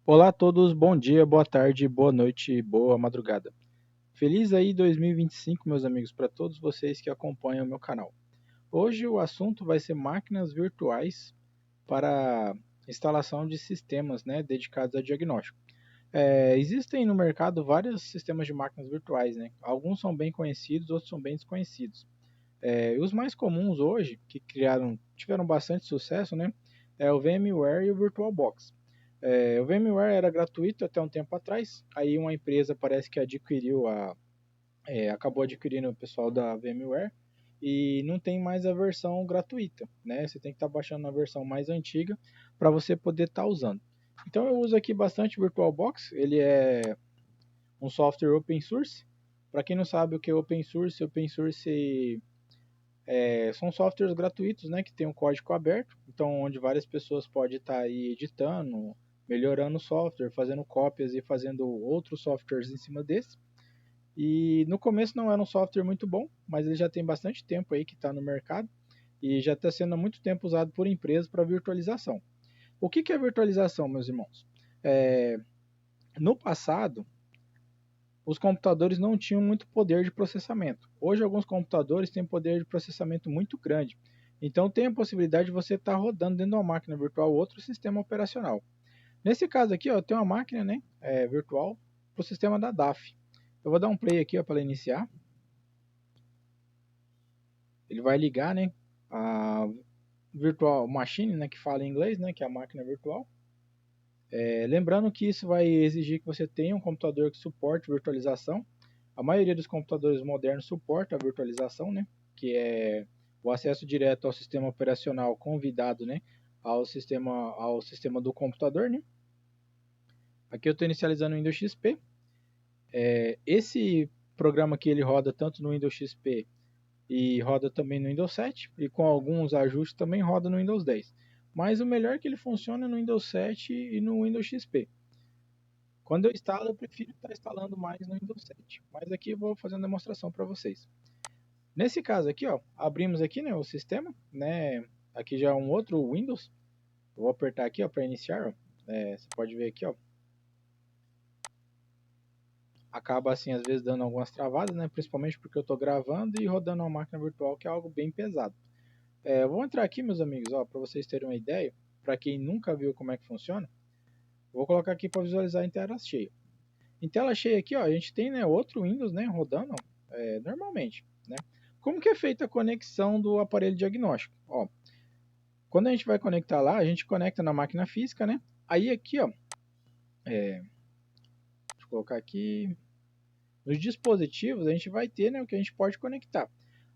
Olá a todos, bom dia, boa tarde, boa noite, boa madrugada. Feliz aí 2025, meus amigos, para todos vocês que acompanham o meu canal. Hoje o assunto vai ser máquinas virtuais para instalação de sistemas, né, dedicados a diagnóstico. Existem no mercado vários sistemas de máquinas virtuais, né? Alguns são bem conhecidos, outros são bem desconhecidos. Os mais comuns hoje, que tiveram bastante sucesso, né, é o VMware e o VirtualBox. O VMware era gratuito até um tempo atrás, aí uma empresa parece que acabou adquirindo o pessoal da VMware e não tem mais a versão gratuita, né? Você tem que estar baixando a versão mais antiga para você poder estar usando. Então eu uso aqui bastante o VirtualBox, ele é um software open source. Para quem não sabe o que é open source são softwares gratuitos, né, que tem um código aberto, então onde várias pessoas podem estar aí editando, melhorando o software, fazendo cópias e fazendo outros softwares em cima desse. E no começo não era um software muito bom, mas ele já tem bastante tempo aí que está no mercado e já está sendo há muito tempo usado por empresas para virtualização. O que é virtualização, meus irmãos? É, no passado, os computadores não tinham muito poder de processamento. Hoje, alguns computadores têm poder de processamento muito grande. Então, tem a possibilidade de você estar rodando dentro de uma máquina virtual outro sistema operacional. Nesse caso aqui, ó, tem uma máquina, né, virtual para o sistema da DAF. Eu vou dar um play aqui para iniciar. Ele vai ligar, né, a virtual machine, né, que fala em inglês, né, que é a máquina virtual. Lembrando que isso vai exigir que você tenha um computador que suporte virtualização. A maioria dos computadores modernos suporta a virtualização, né? Que é o acesso direto ao sistema operacional convidado, né? Ao sistema do computador, né? Aqui eu estou inicializando o Windows XP. Esse programa aqui ele roda tanto no Windows XP e roda também no Windows 7 e com alguns ajustes também roda no Windows 10. Mas o melhor é que ele funciona no Windows 7 e no Windows XP. Quando eu instalo, eu prefiro estar instalando mais no Windows 7. Mas aqui eu vou fazer uma demonstração para vocês. Nesse caso aqui, ó, abrimos aqui, né, o sistema, né? Aqui já é um outro Windows. Eu vou apertar aqui, ó, para iniciar, ó. Você pode ver aqui, ó. Acaba assim às vezes dando algumas travadas, né? Principalmente porque eu estou gravando e rodando uma máquina virtual que é algo bem pesado. Eu vou entrar aqui, meus amigos, ó, para vocês terem uma ideia. Para quem nunca viu como é que funciona, eu vou colocar aqui para visualizar em tela cheia. Em tela cheia aqui, ó, a gente tem, né, outro Windows, né, rodando normalmente, né? Como que é feita a conexão do aparelho diagnóstico? Ó, quando a gente vai conectar lá, a gente conecta na máquina física, né? Aí aqui, ó, deixa eu colocar aqui, nos dispositivos a gente vai ter, né, o que a gente pode conectar.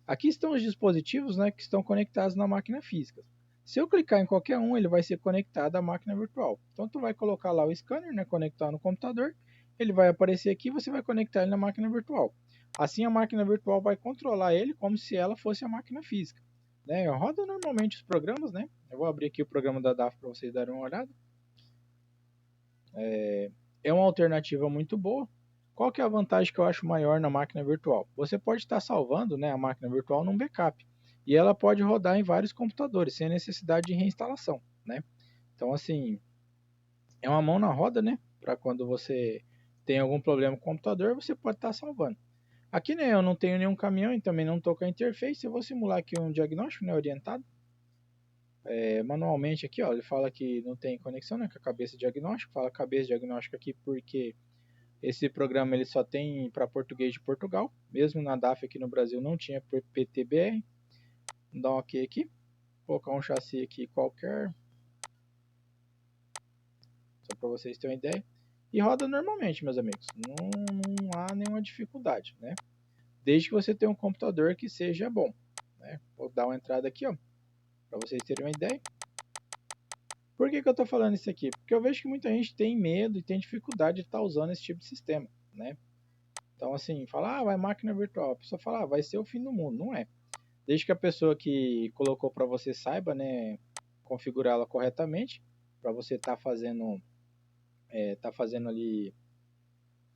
Aqui estão os dispositivos, né, que estão conectados na máquina física. Se eu clicar em qualquer um, ele vai ser conectado à máquina virtual. Então tu vai colocar lá o scanner, né, conectar no computador, ele vai aparecer aqui e você vai conectar ele na máquina virtual. Assim a máquina virtual vai controlar ele como se ela fosse a máquina física. Né? Roda normalmente os programas, né? Eu vou abrir aqui o programa da DAF para vocês darem uma olhada. É uma alternativa muito boa. Qual que é a vantagem que eu acho maior na máquina virtual? Você pode estar salvando, né, a máquina virtual num backup e ela pode rodar em vários computadores sem necessidade de reinstalação, né? Então assim, é uma mão na roda, né? Para quando você tem algum problema com o computador, você pode estar salvando. Aqui, né, eu não tenho nenhum caminhão e também não estou com a interface. Eu vou simular aqui um diagnóstico, né, orientado. Manualmente aqui, ó, ele fala que não tem conexão, né, com a cabeça diagnóstico. Fala cabeça diagnóstico aqui porque esse programa ele só tem para português de Portugal. Mesmo na DAF aqui no Brasil não tinha PTBR. Vou dar um OK aqui. Vou colocar um chassi aqui qualquer, só para vocês terem uma ideia. E roda normalmente, meus amigos. Não há nenhuma dificuldade, né? Desde que você tenha um computador que seja bom, né? Vou dar uma entrada aqui, ó, para vocês terem uma ideia. Por que eu estou falando isso aqui? Porque eu vejo que muita gente tem medo e tem dificuldade de estar usando esse tipo de sistema, né? Então, assim, fala, vai máquina virtual. A pessoa fala, vai ser o fim do mundo. Não é. Desde que a pessoa que colocou para você saiba, né, configurá-la corretamente, para você estar fazendo ali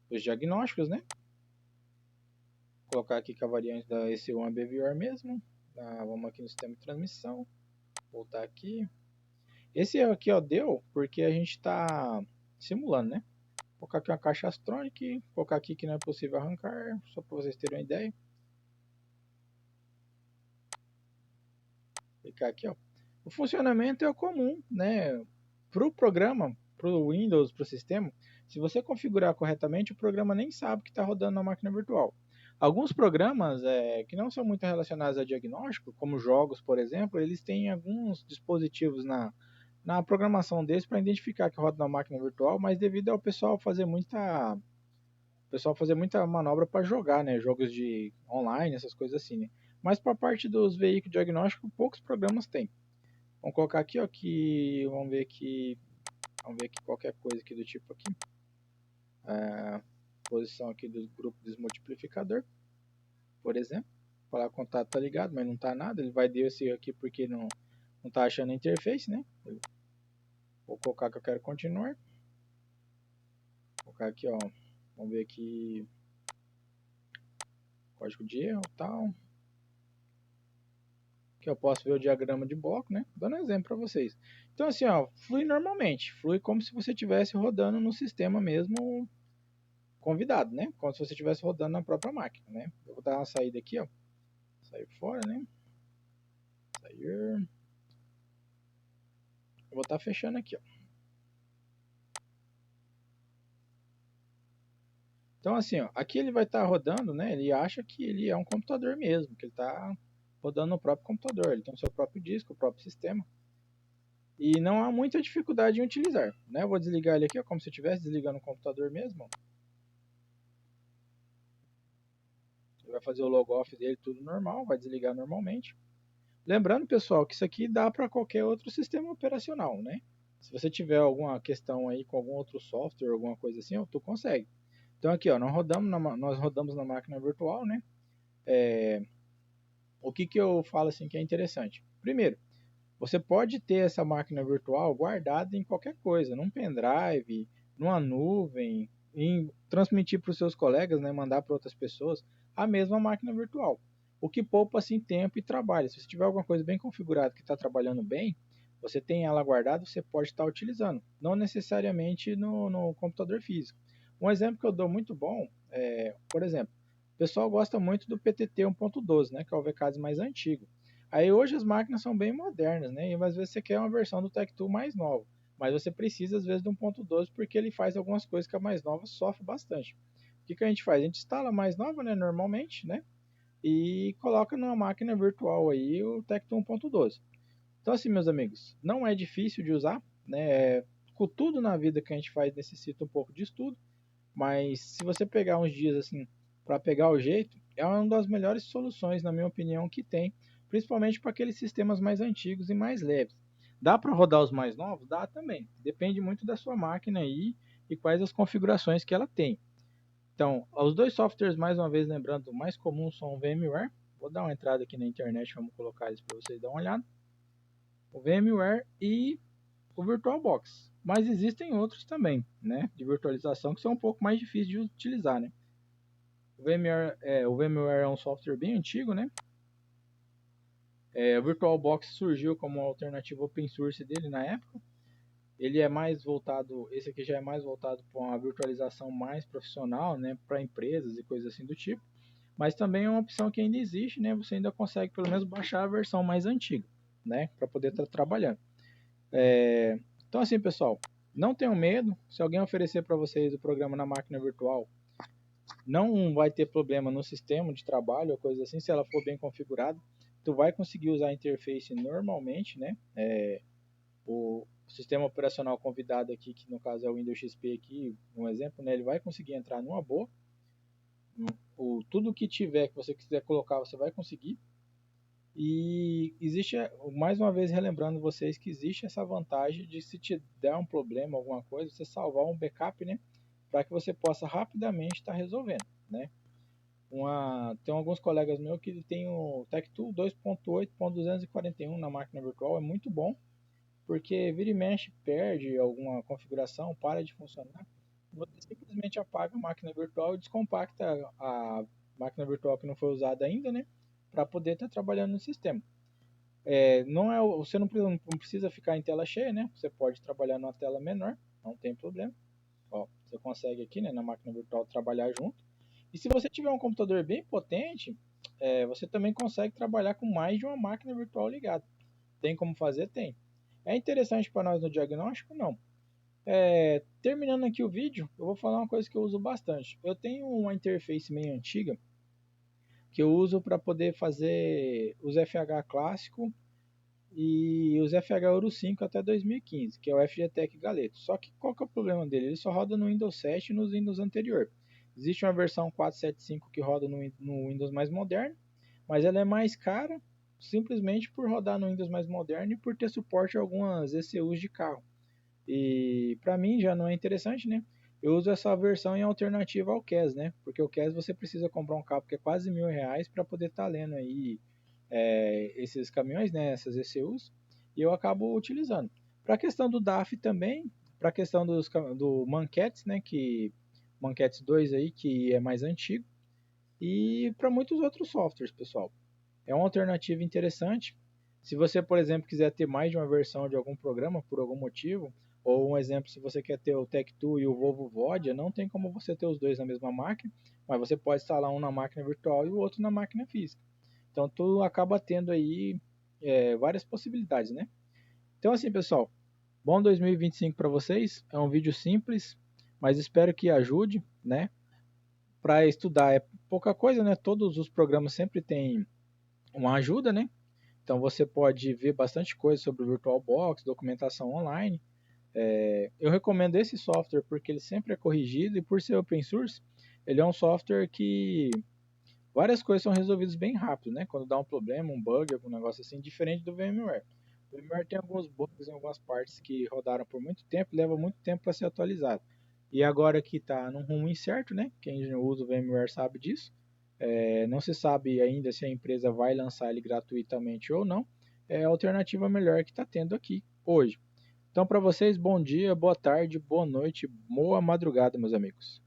os diagnósticos, né? Vou colocar aqui com a variante da EC1 ABVR mesmo. Vamos aqui no sistema de transmissão. Voltar aqui. Esse aqui, ó, deu porque a gente está simulando, né? Vou colocar aqui uma caixa Astronic, vou colocar aqui que não é possível arrancar, só para vocês terem uma ideia. Clicar aqui, ó. O funcionamento é o comum, né? Para o programa, para o Windows, para o sistema, se você configurar corretamente, o programa nem sabe que está rodando na máquina virtual. Alguns programas que não são muito relacionados a diagnóstico, como jogos, por exemplo, eles têm alguns dispositivos na programação deles para identificar que roda na máquina virtual, mas devido ao pessoal fazer muita manobra para jogar, né? Jogos de online, essas coisas assim, né? Mas para a parte dos veículos diagnósticos, poucos programas têm. Vamos colocar aqui, ó, que vamos ver aqui qualquer coisa aqui do tipo aqui. Posição aqui do grupo desmultiplicador, por exemplo. Falar que o contato tá ligado, mas não tá nada. Ele vai descer aqui porque não tá achando a interface, né? Vou colocar que eu quero continuar. Vou colocar aqui, ó. Vamos ver aqui. Código de erro e tal. Que eu posso ver o diagrama de bloco, né? Dando um exemplo para vocês. Então, assim, ó, flui normalmente. Flui como se você estivesse rodando no sistema mesmo convidado, né? Como se você estivesse rodando na própria máquina, né? Eu vou dar uma saída aqui, ó. Sair fora, né? Sair. Eu vou estar fechando aqui, ó. Então, assim, ó, aqui ele vai estar rodando, né? Ele acha que ele é um computador mesmo, que ele está rodando no próprio computador. Ele tem o seu próprio disco, o próprio sistema. E não há muita dificuldade em utilizar, né? Eu vou desligar ele aqui, ó, como se eu estivesse desligando o computador mesmo. Ó. Ele vai fazer o logoff dele tudo normal, vai desligar normalmente. Lembrando, pessoal, que isso aqui dá para qualquer outro sistema operacional, né? Se você tiver alguma questão aí com algum outro software, alguma coisa assim, ó, tu consegue. Então aqui, ó, nós rodamos na máquina virtual, né? O que eu falo assim que é interessante? Primeiro, você pode ter essa máquina virtual guardada em qualquer coisa, num pendrive, numa nuvem, transmitir para os seus colegas, né, mandar para outras pessoas a mesma máquina virtual. O que poupa assim tempo e trabalho. Se você tiver alguma coisa bem configurada que está trabalhando bem, você tem ela guardada, você pode estar utilizando, não necessariamente no computador físico. Um exemplo que eu dou muito bom por exemplo, o pessoal gosta muito do PTT 1.12, né, que é o VCAS mais antigo. Aí hoje as máquinas são bem modernas, né? E às vezes você quer uma versão do Tech2 mais nova, mas você precisa às vezes de 1.12 porque ele faz algumas coisas que a mais nova sofre bastante. O que a gente faz? A gente instala a mais nova, né, normalmente, né? E coloca numa máquina virtual aí o Tech2 1.12. Então assim, meus amigos, não é difícil de usar, né? Com tudo na vida que a gente faz necessita um pouco de estudo, mas se você pegar uns dias assim para pegar o jeito, é uma das melhores soluções, na minha opinião, que tem, principalmente para aqueles sistemas mais antigos e mais leves. Dá para rodar os mais novos? Dá também. Depende muito da sua máquina aí e quais as configurações que ela tem. Então, os dois softwares, mais uma vez lembrando, mais comuns são o VMware. Vou dar uma entrada aqui na internet, vamos colocar eles para vocês darem uma olhada. O VMware e o VirtualBox. Mas existem outros também, né, de virtualização que são um pouco mais difíceis de utilizar, né? O VMware é um software bem antigo, né? O VirtualBox surgiu como uma alternativa open source dele na época. Ele é mais voltado, esse aqui já é mais voltado para uma virtualização mais profissional, né, para empresas e coisas assim do tipo. Mas também é uma opção que ainda existe, né? Você ainda consegue pelo menos baixar a versão mais antiga, né, para poder estar trabalhando. Então assim, pessoal, não tenham medo. Se alguém oferecer para vocês o programa na máquina virtual, não vai ter problema no sistema de trabalho ou coisa assim, se ela for bem configurada. Tu vai conseguir usar a interface normalmente, né? O sistema operacional convidado aqui, que no caso é o Windows XP aqui, um exemplo, né? Ele vai conseguir entrar numa boa. Tudo que tiver que você quiser colocar, você vai conseguir. E existe, mais uma vez relembrando vocês que existe essa vantagem de se te der um problema, alguma coisa, você salvar um backup, né? Para que você possa rapidamente estar resolvendo, né? Tem alguns colegas meus que tem o Tech2 2.8.241 na máquina virtual, é muito bom, porque vira e mexe, perde alguma configuração, para de funcionar, você simplesmente apaga a máquina virtual e descompacta a máquina virtual que não foi usada ainda, né, para poder estar trabalhando no sistema. Você não precisa ficar em tela cheia, né, você pode trabalhar numa tela menor, não tem problema. Ó, você consegue aqui, né, na máquina virtual trabalhar junto. E se você tiver um computador bem potente, você também consegue trabalhar com mais de uma máquina virtual ligada. Tem como fazer? Tem. É interessante para nós no diagnóstico? Não. Terminando aqui o vídeo, eu vou falar uma coisa que eu uso bastante. Eu tenho uma interface meio antiga que eu uso para poder fazer os FH clássico e os FH Euro 5 até 2015, que é o FGTech Galeto. Só que qual que é o problema dele? Ele só roda no Windows 7 e nos Windows anterior. Existe uma versão 475 que roda no Windows mais moderno, mas ela é mais cara simplesmente por rodar no Windows mais moderno e por ter suporte a algumas ECUs de carro. E para mim já não é interessante, né? Eu uso essa versão em alternativa ao CAS, né? Porque o CAS você precisa comprar um cabo que é quase R$ 1.000 para poder estar lendo aí esses caminhões, né? Essas ECUs, e eu acabo utilizando. Para a questão do DAF também, para a questão do Manquetes, né? Que Manquetes 2 aí, que é mais antigo, e para muitos outros softwares, pessoal. É uma alternativa interessante. Se você, por exemplo, quiser ter mais de uma versão de algum programa por algum motivo, ou um exemplo, se você quer ter o Tech2 e o Volvo Vodia, não tem como você ter os dois na mesma máquina, mas você pode instalar um na máquina virtual e o outro na máquina física. Então tu acaba tendo aí várias possibilidades, né? Então assim, pessoal, bom 2025 para vocês. É um vídeo simples, mas espero que ajude, né? Para estudar é pouca coisa, né? Todos os programas sempre têm uma ajuda, né? Então você pode ver bastante coisa sobre o VirtualBox, documentação online. Eu recomendo esse software porque ele sempre é corrigido e por ser open source, ele é um software que várias coisas são resolvidas bem rápido, né? Quando dá um problema, um bug, algum negócio assim, diferente do VMware. O VMware tem alguns bugs em algumas partes que rodaram por muito tempo, leva muito tempo para ser atualizado. E agora que está num rumo incerto, né? Quem usa o VMware sabe disso. Não se sabe ainda se a empresa vai lançar ele gratuitamente ou não. É a alternativa melhor que está tendo aqui hoje. Então, para vocês, bom dia, boa tarde, boa noite, boa madrugada, meus amigos.